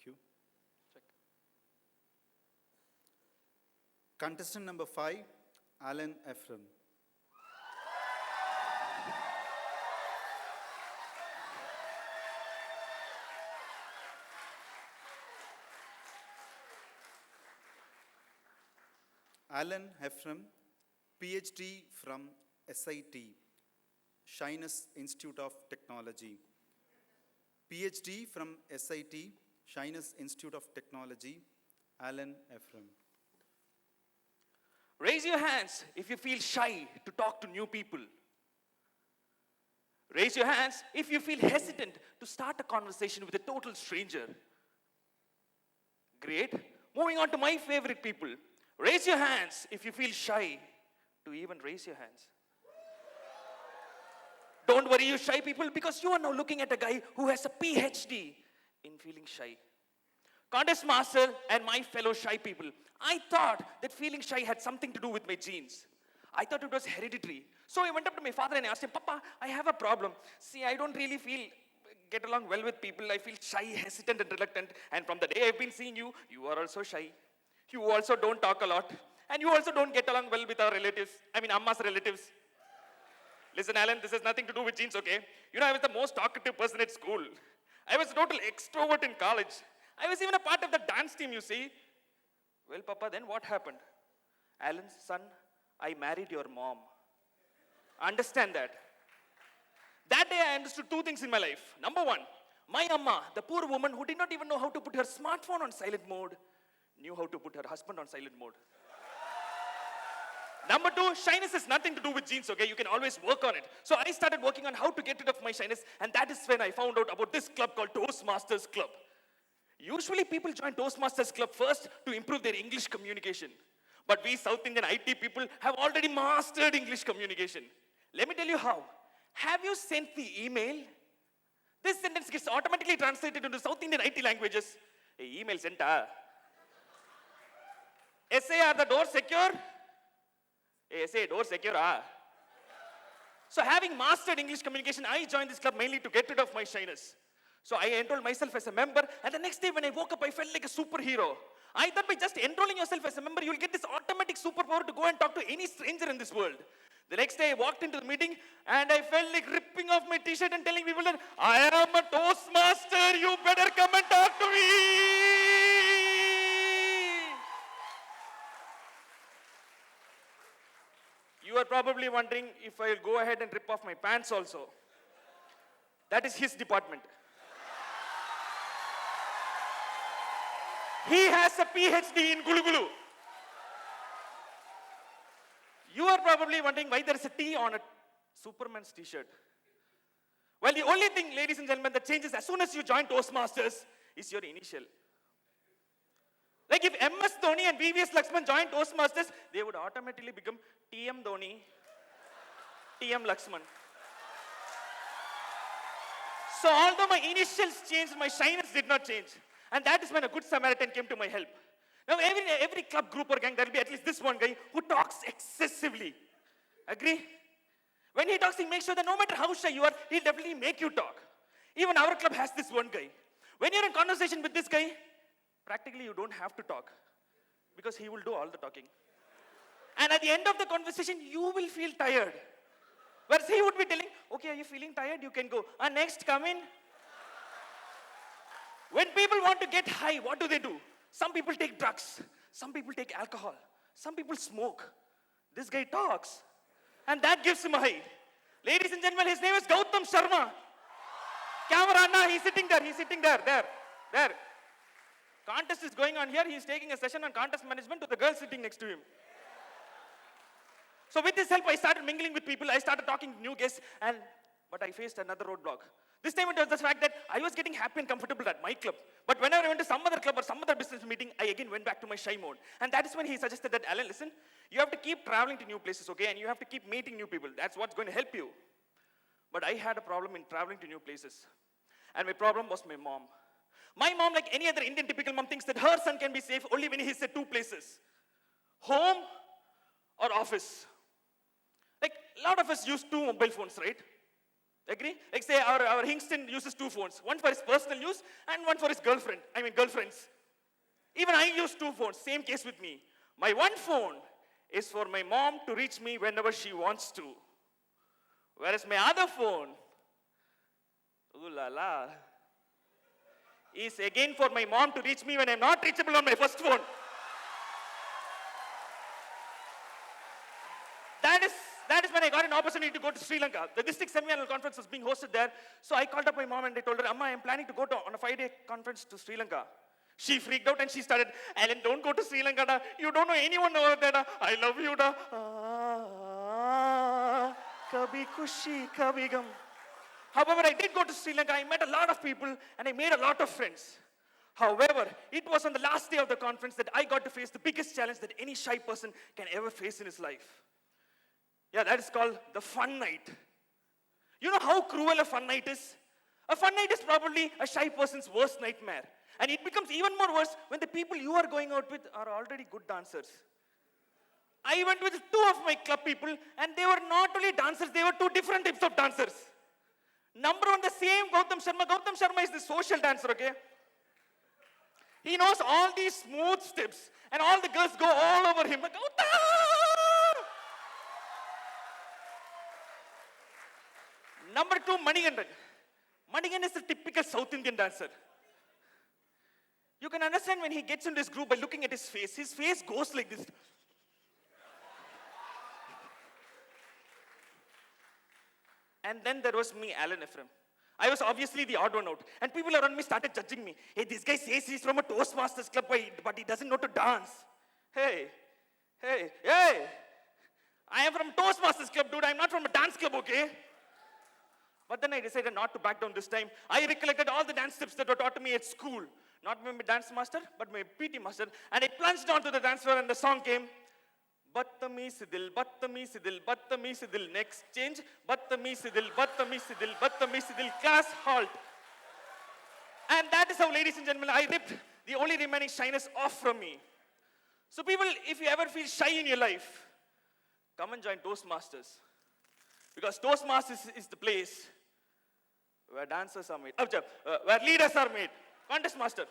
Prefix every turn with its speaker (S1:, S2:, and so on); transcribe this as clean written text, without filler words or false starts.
S1: you. Contestant number 5, Alan Ephraim. Alan Ephraim, PhD from SIT, Shyness Institute of Technology. PhD from SIT, Shyness Institute of Technology, Alan Ephraim.
S2: Raise your hands if you feel shy to talk to new people. Raise your hands if you feel hesitant to start a conversation with a total stranger. Great. Moving on to my favorite people. Raise your hands if you feel shy to even raise your hands. Don't worry, you shy people, because you are now looking at a guy who has a PhD in feeling shy. Contest master and my fellow shy people, I thought that feeling shy had something to do with my genes. I thought it was hereditary. So I went up to my father and I asked him, Papa, I have a problem. See, I don't really get along well with people. I feel shy, hesitant and reluctant. And from the day I've been seeing you, you are also shy. You also don't talk a lot. And you also don't get along well with our relatives. I mean, Amma's relatives. Listen, Alan, this has nothing to do with genes, okay? You know, I was the most talkative person at school. I was a total extrovert in college. I was even a part of the dance team, you see. Well, Papa, then what happened? Alan's son, I married your mom. Understand that. That day I understood two things in my life. Number one, my Amma, the poor woman who did not even know how to put her smartphone on silent mode, knew how to put her husband on silent mode. Number two, shyness has nothing to do with genes, okay? You can always work on it. So I started working on how to get rid of my shyness, and that is when I found out about this club called Toastmasters Club. Usually people join Toastmasters Club first to improve their English communication. But we South Indian IT people have already mastered English communication. Let me tell you how. Have you sent the email? This sentence gets automatically translated into South Indian IT languages. Hey, email sent, SA, are the doors secure? Hey, SA, door secure, So having mastered English communication, I joined this club mainly to get rid of my shyness. So I enrolled myself as a member, and the next day when I woke up, I felt like a superhero. I thought by just enrolling yourself as a member, you'll get this automatic superpower to go and talk to any stranger in this world. The next day I walked into the meeting, and I felt like ripping off my t-shirt and telling people that I am a Toastmaster, you better come and talk to me. You are probably wondering if I'll go ahead and rip off my pants also. That is his department. He has a PhD in Gulu Gulu. You are probably wondering why there is a T on a Superman's t-shirt. Well, the only thing, ladies and gentlemen, that changes as soon as you join Toastmasters is your initial. Like if MS Dhoni and VVS Laxman joined Toastmasters, they would automatically become TM Dhoni, TM Laxman. So although my initials changed, my shyness did not change. And that is when a good Samaritan came to my help. Now every club, group or gang, there will be at least this one guy who talks excessively. Agree? When he talks, he makes sure that no matter how shy you are, he'll definitely make you talk. Even our club has this one guy. When you're in conversation with this guy, practically you don't have to talk, because he will do all the talking. And at the end of the conversation, you will feel tired. Whereas he would be telling, okay, are you feeling tired? You can go. Next, come in. When people want to get high, what do? Some people take drugs. Some people take alcohol. Some people smoke. This guy talks. And that gives him a high. Ladies and gentlemen, his name is Gautam Sharma. Camera, Anna, he's sitting there, there. Contest is going on here. He's taking a session on contest management to the girl sitting next to him. So with his help, I started mingling with people. I started talking to new guests, but I faced another roadblock. This time it was the fact that I was getting happy and comfortable at my club. But whenever I went to some other club or some other business meeting, I again went back to my shy mode. And that is when he suggested that, Alan, listen, you have to keep traveling to new places, okay? And you have to keep meeting new people. That's what's going to help you. But I had a problem in traveling to new places. And my problem was my mom. My mom, like any other Indian typical mom, thinks that her son can be safe only when he's at two places. Home or office. Like, a lot of us use two mobile phones, right? Agree? Like say our Hingston uses 2 phones. One for his personal use and one for his girlfriends. Even I use 2 phones. Same case with me. My one phone is for my mom to reach me whenever she wants to. Whereas my other phone, ooh la la, is again for my mom to reach me when I'm not reachable on my first phone. That is when I got an opportunity to go to Sri Lanka. The district semi-annual conference was being hosted there. So I called up my mom and I told her, Amma, I'm planning to go on a 5-day conference to Sri Lanka. She freaked out and she started, Alan, don't go to Sri Lanka. Da. You don't know anyone over there. Da. I love you. Da. Kabhi khushi, kabhi gum. However, I did go to Sri Lanka. I met a lot of people and I made a lot of friends. However, it was on the last day of the conference that I got to face the biggest challenge that any shy person can ever face in his life. Yeah, that is called the fun night. You know how cruel a fun night is? A fun night is probably a shy person's worst nightmare. And it becomes even more worse when the people you are going out with are already good dancers. I went with 2 of my club people and they were not only dancers, they were 2 different types of dancers. Number 1, the same Gautam Sharma. Gautam Sharma is the social dancer, okay? He knows all these smooth steps and all the girls go all over him. Gautam! Number 2, Manigandan. Manigandan is a typical South Indian dancer. You can understand when he gets in this group by looking at his face. His face goes like this. And then there was me, Alan Ephraim. I was obviously the odd one out. And people around me started judging me. Hey, this guy says he's from a Toastmasters club, but he doesn't know to dance. Hey. I am from Toastmasters club, dude. I'm not from a dance club, okay? But then I decided not to back down this time. I recollected all the dance steps that were taught to me at school. Not by my dance master, but my PT master. And I plunged onto the dance floor and the song came. Battami sidil, battami sidil, battami sidil. Next change. Battami sidil, battami sidil, battami sidil. Class halt. And that is how, ladies and gentlemen, I ripped the only remaining shyness off from me. So people, if you ever feel shy in your life, come and join Toastmasters. Because Toastmasters is the place where dancers are made, where leaders are made. Contest master.